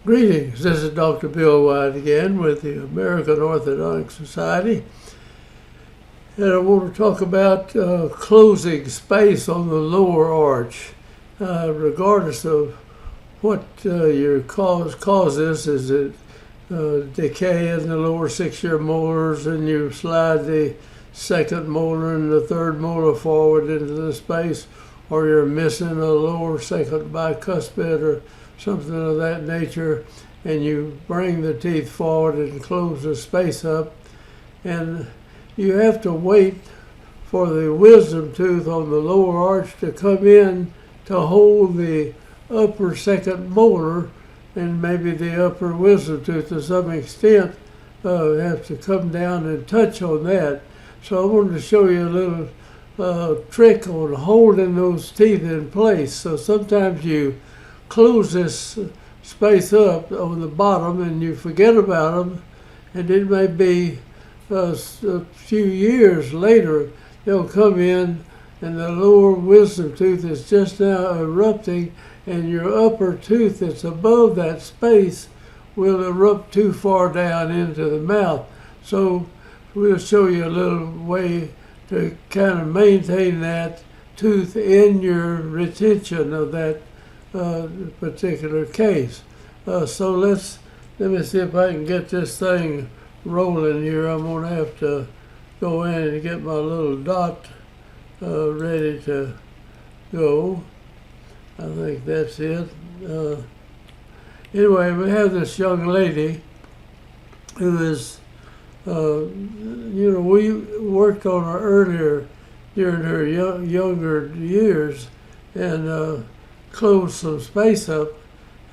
Greetings, this is Dr. Bill Wyatt again with the American Orthodontic Society. And I want to talk about closing space on the lower arch. Regardless of what your cause is it decay in the lower 6-year molars, and you slide the second molar and the third molar forward into the space, or you're missing a lower second bicuspid or something of that nature, and you bring the teeth forward and close the space up, and you have to wait for the wisdom tooth on the lower arch to come in to hold the upper second molar, and maybe the upper wisdom tooth to some extent have to come down and touch on that. So I wanted to show you a little trick on holding those teeth in place. So sometimes you close this space up on the bottom and you forget about them, and it may be a few years later they'll come in and the lower wisdom tooth is just now erupting, and your upper tooth that's above that space will erupt too far down into the mouth. So we'll show you a little way to kind of maintain that tooth in your retention of that particular case. So let me see if I can get this thing rolling here. I'm going to have to go in and get my little dot ready to go. I think that's it. Anyway, we have this young lady who is, we worked on her earlier during her younger years, and close some space up,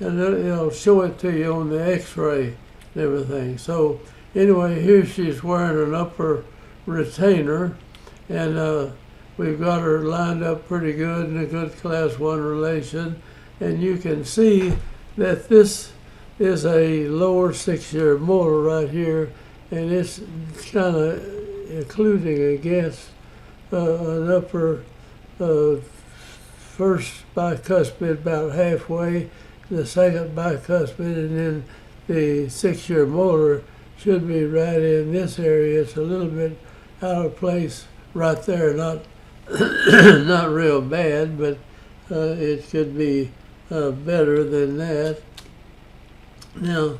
and it'll show it to you on the x-ray and everything. So anyway, here she's wearing an upper retainer, and we've got her lined up pretty good in a good class 1 relation, and you can see that this is a lower 6-year molar right here, and it's kind of occluding against an upper first bicuspid about halfway, the second bicuspid, and then the 6-year molar should be right in this area. It's a little bit out of place right there, not not real bad, but it could be better than that. Now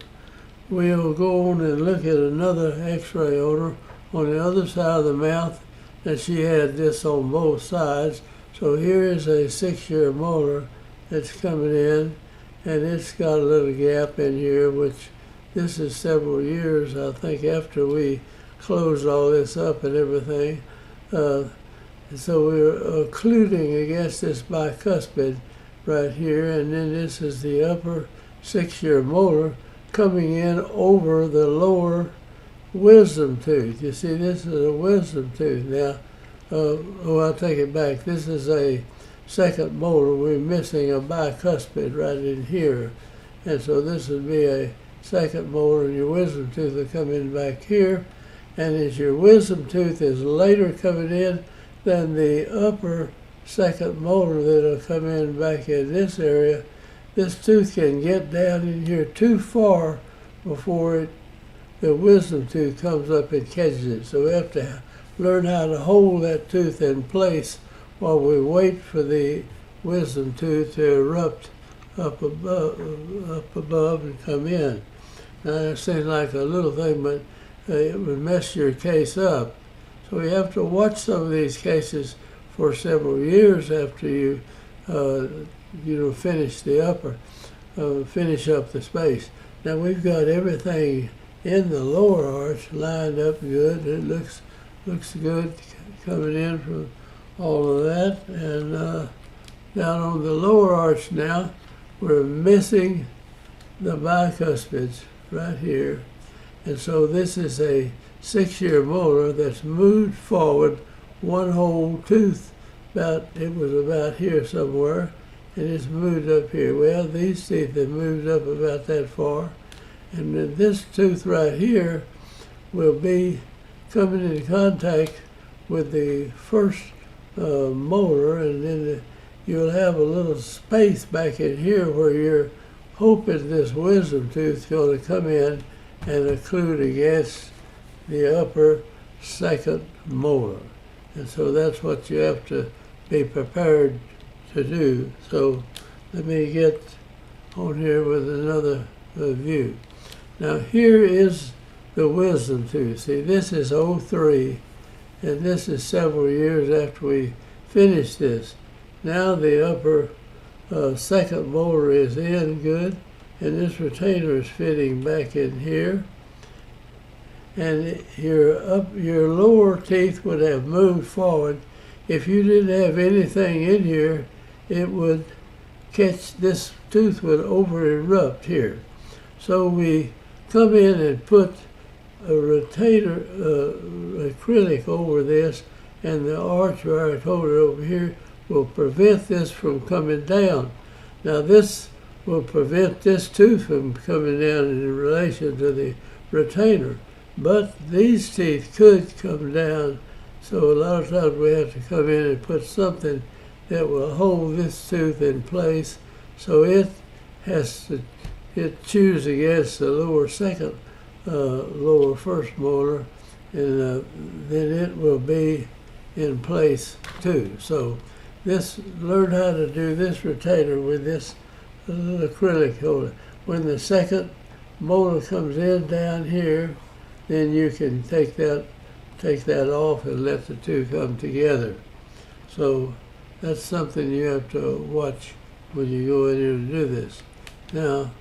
we'll go on and look at another x-ray on her on the other side of the mouth, and she had this on both sides. So here is a 6-year molar that's coming in, and it's got a little gap in here, which this is several years, I think, after we closed all this up and everything. So we're occluding against this bicuspid right here, and then this is the upper 6-year molar coming in over the lower wisdom tooth. You see, this is a wisdom tooth. Now, I'll take it back. This is a second molar. We're missing a bicuspid right in here. And so this would be a second molar, and your wisdom tooth will come in back here. And as your wisdom tooth is later coming in than the upper second molar that'll come in back in this area, this tooth can get down in here too far before the wisdom tooth comes up and catches it. So we have to learn how to hold that tooth in place while we wait for the wisdom tooth to erupt up above and come in. Now it seems like a little thing, but it would mess your case up. So you have to watch some of these cases for several years after you finish up the space. Now we've got everything in the lower arch lined up good. It looks good coming in from all of that. And down on the lower arch now, we're missing the bicuspids right here. And so this is a 6-year molar that's moved forward one whole tooth. It was about here somewhere, and it's moved up here. Well, these teeth have moved up about that far. And then this tooth right here will be coming in contact with the first molar, and then you'll have a little space back in here where your hoping this wisdom tooth is going to come in and occlude against the upper second molar. And so that's what you have to be prepared to do. So let me get on here with another view. Now here is the wisdom tooth. See, this is 03, and this is several years after we finished this. Now the upper second molar is in good, and this retainer is fitting back in here. And your lower teeth would have moved forward. If you didn't have anything in here, it would catch, this tooth would over-erupt here. So we come in and put a retainer acrylic over this, and the arch where I told it over here will prevent this from coming down. Now this will prevent this tooth from coming down in relation to the retainer, but these teeth could come down, so a lot of times we have to come in and put something that will hold this tooth in place, so it chews against the lower second, lower first molar, and then it will be in place too. So learn how to do this retainer with this little acrylic holder. When the second molar comes in down here, then you can take that off and let the two come together. So that's something you have to watch when you go in here to do this. Now,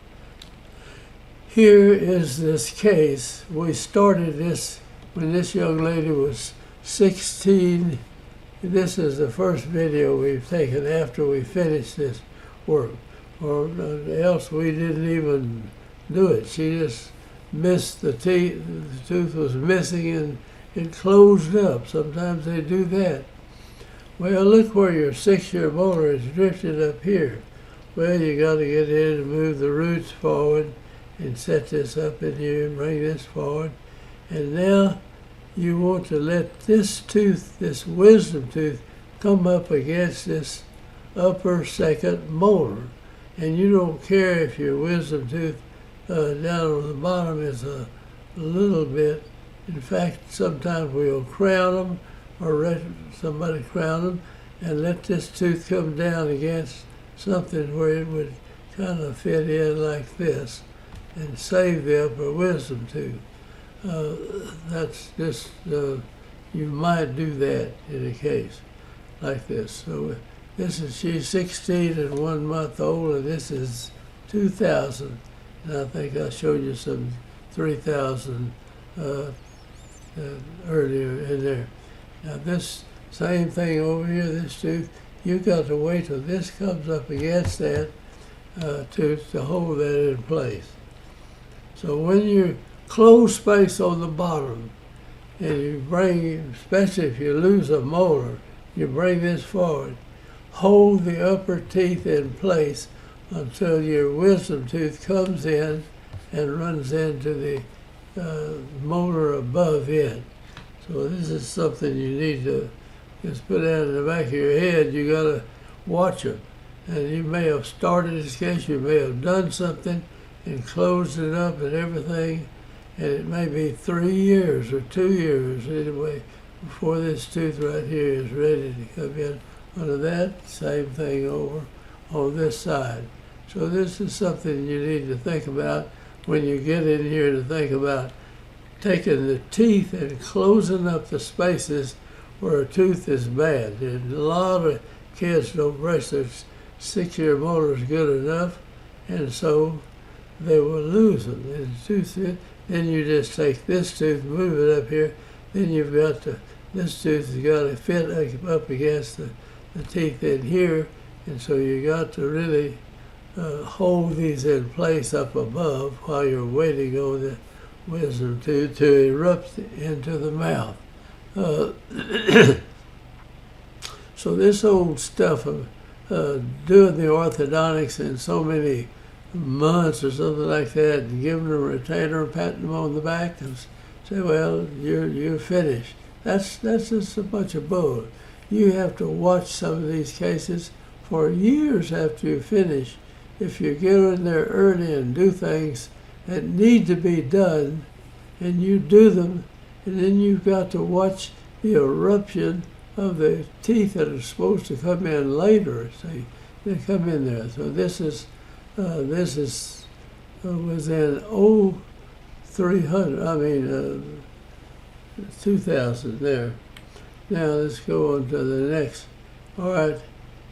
here is this case. We started this when this young lady was 16. This is the first video we've taken after we finished this work, or else we didn't even do it. She just missed the teeth. The tooth was missing and it closed up. Sometimes they do that. Well, look where your 6-year molar is drifted up here. Well, you got to get in and move the roots forward and set this up in here and bring this forward. And now you want to let this tooth, this wisdom tooth, come up against this upper second molar. And you don't care if your wisdom tooth down on the bottom is a little bit. In fact, sometimes we'll crown them, or let somebody crown them, and let this tooth come down against something where it would kind of fit in like this and save the upper wisdom tooth. That's just, you might do that in a case like this. So she's 16 and 1 month old, and this is 2000. And I think I showed you some 3000 earlier in there. Now this same thing over here, this tooth, you got to wait till this comes up against that tooth to hold that in place. So when you close space on the bottom, and you bring, especially if you lose a molar, you bring this forward, hold the upper teeth in place until your wisdom tooth comes in and runs into the molar above it. So this is something you need to just put out in the back of your head. You got to watch it. And you may have started this case, you may have done something and closed it up and everything, and it may be 3 years or 2 years anyway before this tooth right here is ready to come in under that. Same thing over on this side. So this is something you need to think about when you get in here, to think about taking the teeth and closing up the spaces where a tooth is bad. And a lot of kids don't brush their 6-year molars good enough, and so they will lose them. And then you just take this tooth, move it up here, then you've got this tooth has got to fit up against the teeth in here, and so you got to really hold these in place up above while you're waiting on the wisdom tooth to erupt into the mouth. So this old stuff of doing the orthodontics in so many months or something like that, and giving them a retainer and patting them on the back and say, well, you're finished. That's just a bunch of bull. You have to watch some of these cases for years after you finish if you get in there early and do things that need to be done, and you do them, and then you've got to watch the eruption of the teeth that are supposed to come in later. See, they come in there. So this is within 300. 2000 there. Now let's go on to the next. All right,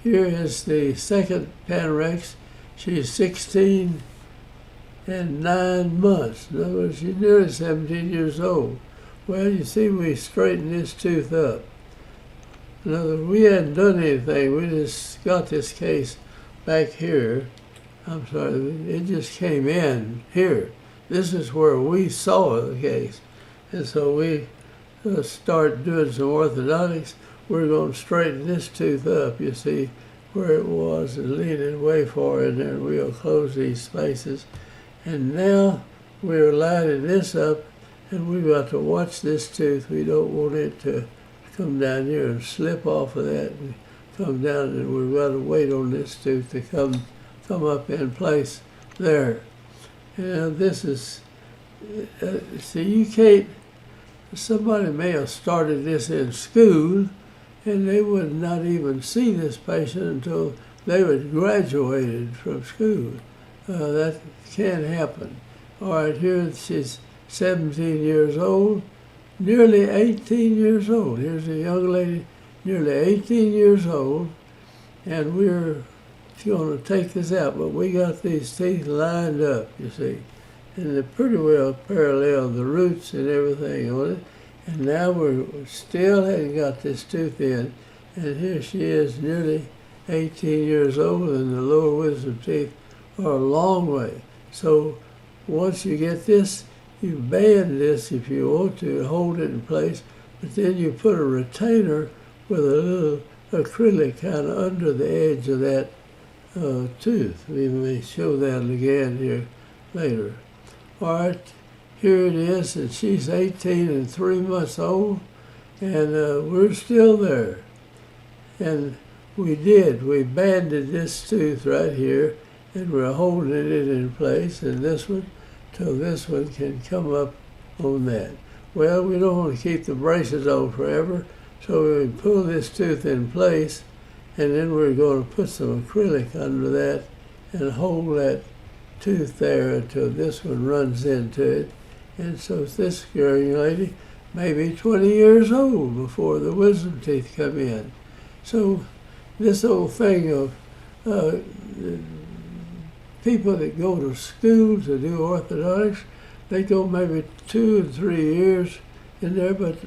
here is the second Panorex. She's 16 and 9 months. In other words, she's nearly 17 years old. Well, you see, we straightened this tooth up. In other words, we hadn't done anything. We just got this case back here. I'm sorry, it just came in here. This is where we saw the case. And so we start doing some orthodontics. We're going to straighten this tooth up, you see, where it was, and lean it way far in there. We'll close these spaces. And now we're lining this up, and we've got to watch this tooth. We don't want it to come down here and slip off of that and come down, and we've got to wait on this tooth to come up in place there. And this is, see, you can't, somebody may have started this in school, and they would not even see this patient until they were graduated from school. That can happen. All right, here she's 17 years old, nearly 18 years old. Here's a young lady, nearly 18 years old, and we're going to take this out, but we got these teeth lined up, you see, and they're pretty well parallel, the roots and everything on it. And now we're still hadn't got this tooth in, and here she is, nearly 18 years old, and the lower wisdom teeth are a long way. So once you get this, you band this if you want to, hold it in place, but then you put a retainer with a little acrylic kind of under the edge of that tooth. We may show that again here later. All right, here it is, and she's 18 and 3 months old, and we're still there. And we banded this tooth right here, and we're holding it in place, and this one, till this one can come up on that. Well, we don't want to keep the braces on forever, so we pull this tooth in place, and then we're going to put some acrylic under that and hold that tooth there until this one runs into it. And so this young lady may be 20 years old before the wisdom teeth come in. So this old thing of people that go to school to do orthodontics, they go maybe 2 and 3 years in there, but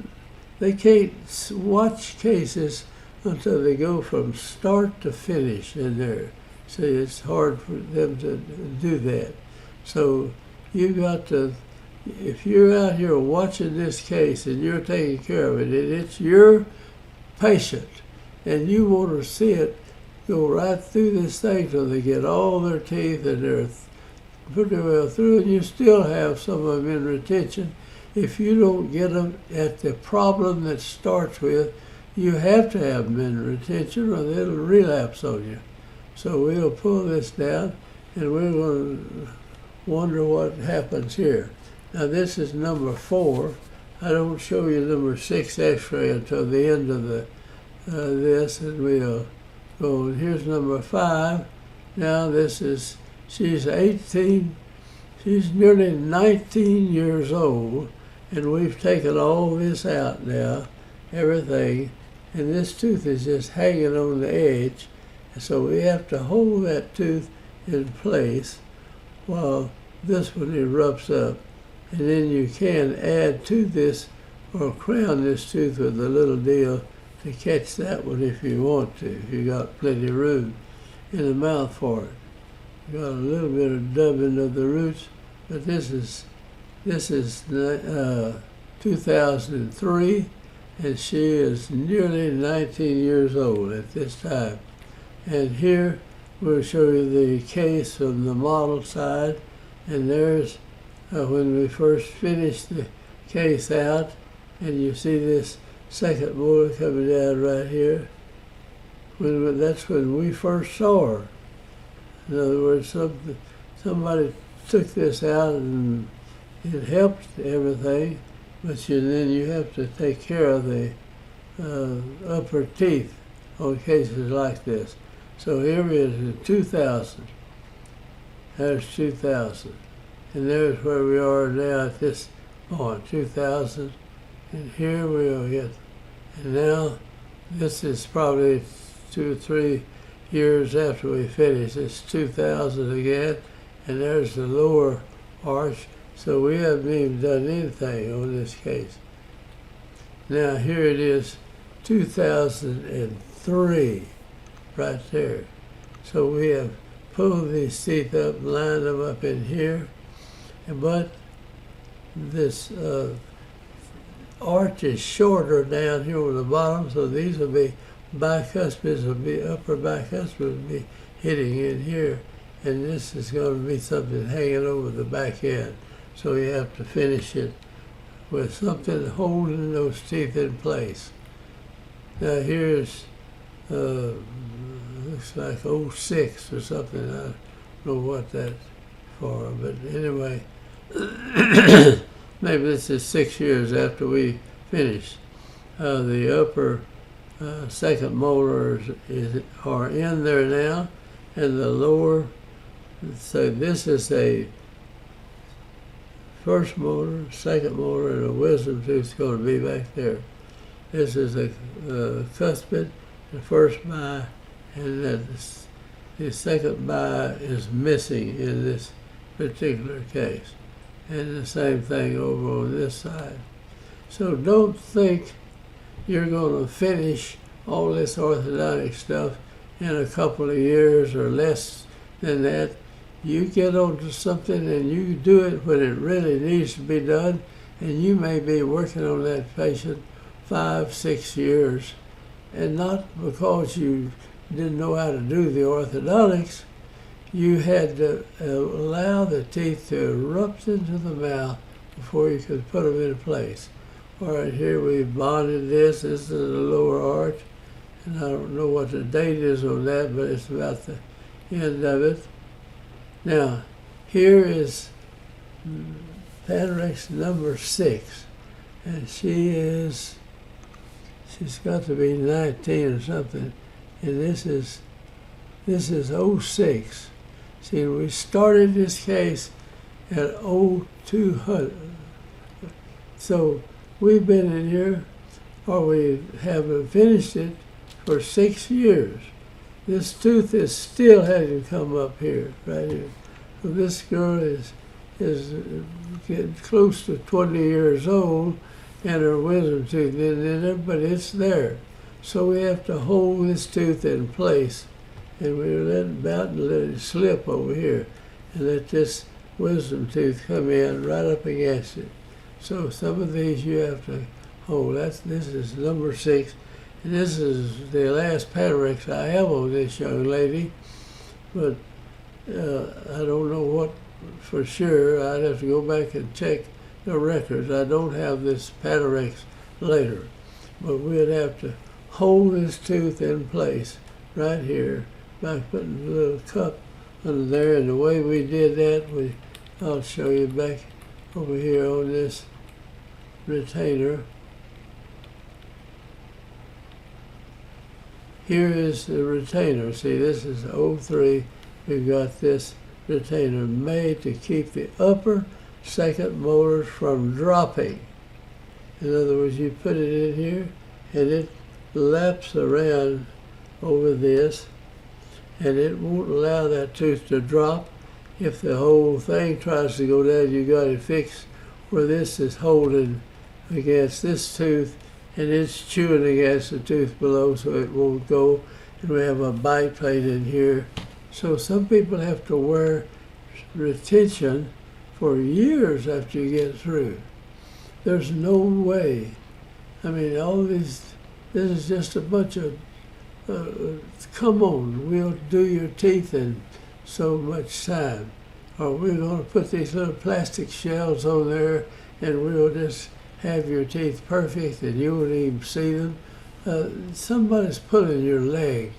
they can't watch cases until they go from start to finish in there. See, it's hard for them to do that. So you've got to, if you're out here watching this case and you're taking care of it, and it's your patient, and you want to see it go right through this thing till they get all their teeth and they're pretty well through, and you still have some of them in retention. If you don't get them at the problem that starts with, you have to have them in retention or they'll relapse on you. So we'll pull this down, and we're going to wonder what happens here. Now this is number 4. I don't show you number 6 x-ray until the end of the this, and we'll go. Here's number 5. Now this is, she's 18, she's nearly 19 years old, and we've taken all this out now, everything, and this tooth is just hanging on the edge. So we have to hold that tooth in place while this one erupts up. And then you can add to this or crown this tooth with a little deal to catch that one if you want to, if you got plenty of room in the mouth for it. You got a little bit of dubbing of the roots, but this is 2003, and she is nearly 19 years old at this time. And here we'll show you the case from the model side, and there's when we first finished the case out, and you see this second molar coming down right here. That's when we first saw her. In other words, somebody took this out and it helped everything, but then you have to take care of the upper teeth on cases like this. So here is in 2000. There's 2000. And there's where we are now at this point, 2000. And here we'll get, and now this is probably 2 or 3 years after we finish. It's 2000 again, and there's the lower arch. So we haven't even done anything on this case. Now here it is, 2003, right there. So we have pulled these teeth up, lined them up in here, but this arch is shorter down here on the bottom, so these will be bicuspids, upper bicuspids will be hitting in here, and this is going to be something hanging over the back end. So you have to finish it with something holding those teeth in place. Now here's, looks like 06 or something. I don't know what that's for, but anyway, maybe this is 6 years after we finish. The upper second molars are in there now, and the lower, so this is a first molar, second molar, and a wisdom tooth is going to be back there. This is a cuspid, the first bite, and the second bite is missing in this particular case. And the same thing over on this side. So don't think you're going to finish all this orthodontic stuff in a couple of years or less than that. You get onto something and you do it when it really needs to be done, and you may be working on that patient 5, 6 years, and not because you didn't know how to do the orthodontics. You had to allow the teeth to erupt into the mouth before you could put them in place. All right, here we bonded this. This is the lower arch, and I don't know what the date is on that, but it's about the end of it. Now, here is Panorex number 6, and she's got to be 19 or something, and this is 06. See, we started this case at 0200. So we've been in here, or we haven't finished it, for 6 years. This tooth is still hasn't come up here, right here. So this girl is getting close to 20 years old, and her wisdom tooth is in there, but it's there. So we have to hold this tooth in place, and we let it about and let it slip over here, and let this wisdom tooth come in right up against it. So some of these you have to hold. This is number 6. And this is the last Panorex I have on this young lady, but I don't know what for sure. I'd have to go back and check the records. I don't have this Panorex later, but we'd have to hold this tooth in place right here by putting a little cup under there. And the way we did that, I'll show you back over here on this retainer. Here is the retainer. See, this is 03. We've got this retainer made to keep the upper second molars from dropping. In other words, you put it in here and it laps around over this, and it won't allow that tooth to drop. If the whole thing tries to go down, you got it fixed where this is holding against this tooth, and it's chewing against the tooth below so it won't go. And we have a bite plate in here. So some people have to wear retention for years after you get through. There's no way. I mean, all these, this is just a bunch of, come on, we'll do your teeth in so much time. Or we're going to put these little plastic shells on there and we'll just have your teeth perfect and you won't even see them. Somebody's pulling your leg.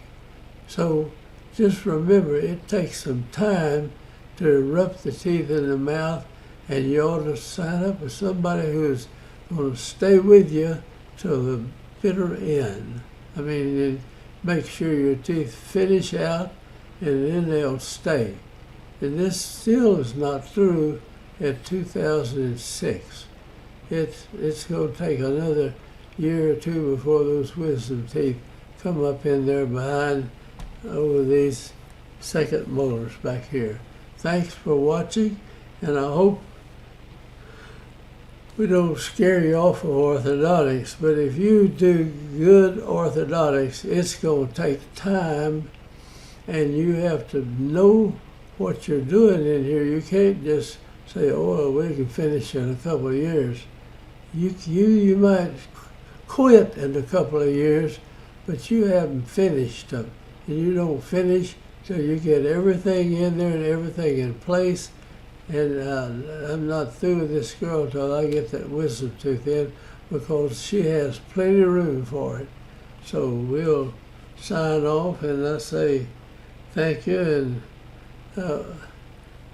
So just remember, it takes some time to erupt the teeth in the mouth, and you ought to sign up with somebody who's going to stay with you till the bitter end. I mean, make sure your teeth finish out, and then they'll stay. And this still is not through at 2006. It's going to take another year or two before those wisdom teeth come up in there behind over these second molars back here. Thanks for watching, and I hope we don't scare you off of orthodontics, but if you do good orthodontics, it's going to take time, and you have to know what you're doing in here. You can't just say, oh, well, we can finish in a couple of years. You might quit in a couple of years, but you haven't finished them. And you don't finish till you get everything in there and everything in place. And I'm not through with this girl till I get that wisdom tooth in, because she has plenty of room for it. So we'll sign off, and I say thank you. And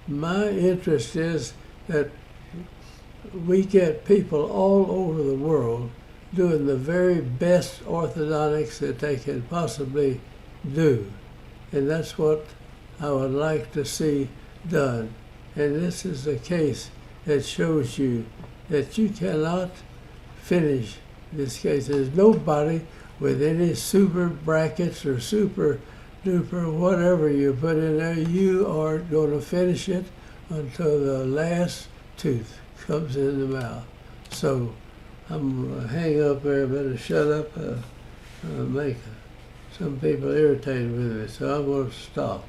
my interest is that we get people all over the world doing the very best orthodontics that they can possibly do. And that's what I would like to see done. And this is a case that shows you that you cannot finish this case. There's nobody with any super brackets or super duper whatever you put in there. You are going to finish it until the last tooth comes in the mouth. So I'm going to hang up there, better shut up, make some people irritated with me. So I'm going to stop.